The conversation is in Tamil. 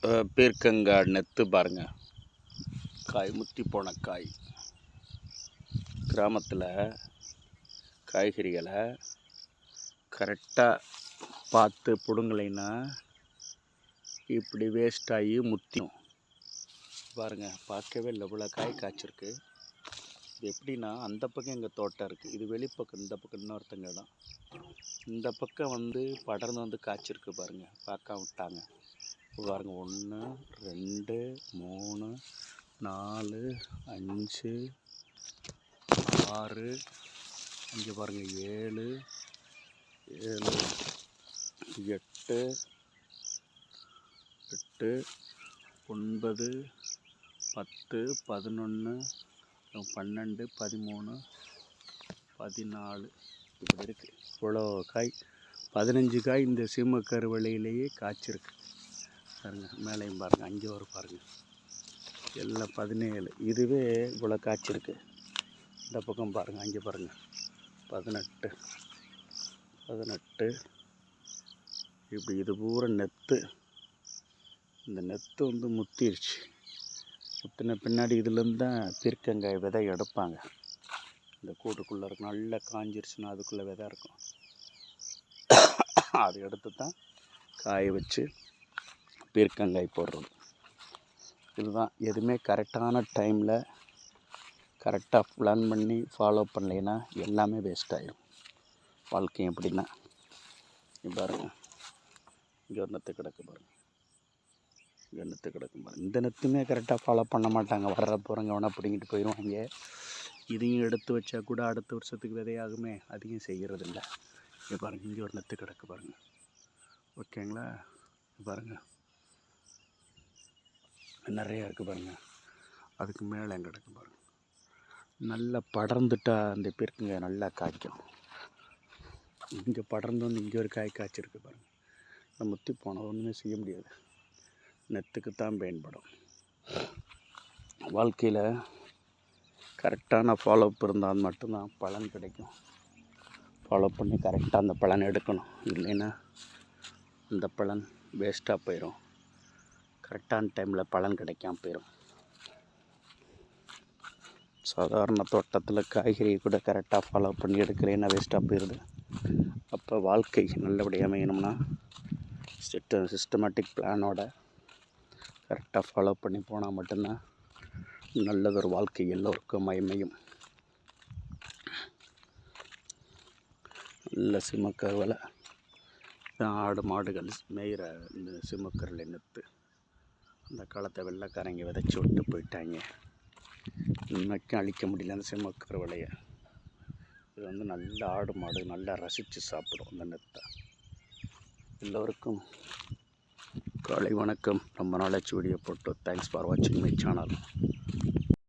பீர்க்கங்காய் நெத்து பாருங்கள், காய் முத்தி போன காய். கிராமத்தில் காய்கறிகளை கரெக்டாக பார்த்து பிடுங்கலைன்னா இப்படி வேஸ்ட் ஆகி முத்தியும் பாருங்கள். பார்க்கவே இல்லை, இவ்வளோ காய் காய்ச்சிருக்கு. இது எப்படின்னா, அந்த பக்கம் எங்கள் தோட்டம் இருக்குது, இது வெளிப்பக்கம், இந்த பக்கம் இன்னொருத்தங்க இடம். இந்த பக்கம் படர்ந்து காய்ச்சிருக்கு பாருங்கள், பார்க்க விட்டாங்க. பாருங்கள், 1 2 3 4 5 6, இங்கே பாருங்கள் 7 7 8 8 9 10 11 12 13 14 இப்படி இருக்குது. இவ்வளோ காய், 15 காய் இந்த சீமக்கருவளையிலேயே காய்ச்சிருக்கு பாருங்கள். மேலேயும் பாருங்கள், அங்கே ஒரு பாருங்கள், எல்லாம் 17. இதுவே இவ்வளோ காய்ச்சிருக்கு. இந்த பக்கம் பாருங்கள், அங்கே பாருங்கள் 18 18. இப்படி இது பூரா நெத்து. இந்த நெத்து முத்திருச்சு. முத்தின பின்னாடி இதுலேருந்து தான் பீர்க்கங்காய் விதை எடுப்பாங்க. இந்த கூட்டுக்குள்ளே இருக்கும், நல்லா காஞ்சிருச்சுன்னா அதுக்குள்ளே விதை இருக்கும். அதை எடுத்து தான் காய வச்சு பீர்க்கங்காய் போடுறது. இதுதான். எதுவுமே கரெக்டான டைமில் கரெக்டாக பிளான் பண்ணி ஃபாலோ பண்ணலைன்னா எல்லாமே வேஸ்ட் ஆகிடும். வாழ்க்கையும் எப்படின்னா, பாருங்கள், இங்கே ஒரு நெத்து கிடக்கு பாருங்கள், இங்கே நெத்து கிடக்கும் பாருங்கள். இந்த நெத்துமே கரெக்டாக ஃபாலோ பண்ண மாட்டாங்க. வர்ற போகிறவங்க வேணால் பிடிங்கிட்டு போயிடுவாங்க. இதையும் எடுத்து வச்சா கூட அடுத்த வருஷத்துக்கு விதையாகுமே, அதையும் செய்கிறதில்ல. இங்கே பாருங்கள், இங்கே ஒரு நெத்து கிடக்கு பாருங்கள். ஓகேங்களா? பாருங்கள், நிறையா இருக்குது பாருங்கள். அதுக்கு மேலே எங்கே கிடக்கு பாருங்கள். நல்லா படர்ந்துட்டா அந்த பீர்க்கங்காய் நல்லா காய்க்கும். இங்கே படர்ந்து இங்கே ஒரு காய் காய்ச்சிருக்கு பாருங்கள். இந்த முத்தி போனால் ஒன்றுமே செய்ய முடியாது, நெத்துக்கு தான் பயன்படும். வாழ்க்கையில் கரெக்டான ஃபாலோஅப் இருந்தால் மட்டும்தான் பலன் கிடைக்கும். ஃபாலோ பண்ணி கரெக்டாக அந்த பலன் எடுக்கணும். இல்லைன்னா அந்த பலன் வேஸ்ட்டாக போயிடும். கரெக்டான டைமில் பலன் கிடைக்காம போயிடும். சாதாரண தோட்டத்தில் காய்கறி கூட கரெக்டாக ஃபாலோ பண்ணி எடுக்கலைன்னா வேஸ்ட்டாக போயிடுது. அப்போ வாழ்க்கை நல்லபடியாக அமையணும்னா சிஸ்டமேட்டிக் பிளானோட கரெக்டாக ஃபாலோ பண்ணி போனால் மட்டும்தான் நல்லதொரு வாழ்க்கை எல்லோருக்கும் அமையும். நல்ல சிம்மக்கருவலை ஆடு மாடுகள் மேயிற இந்த சிம்மக்கருளை நெத்து அந்த காலத்தை வெள்ளைக்காரங்க விதைச்சி விட்டு போயிட்டாங்க. இன்னைக்கும் அழிக்க முடியல அந்த சிம்மக்கருவலையை. இது நல்ல ஆடு மாடு நல்லா ரசித்து சாப்பிடும் அந்த நெத்தை. எல்லோருக்கும் காலை வணக்கம். ரொம்ப நாளாச்சு வீடியோ போட்டு. தேங்க்ஸ் ஃபார் வாட்சிங் மை சேனல்.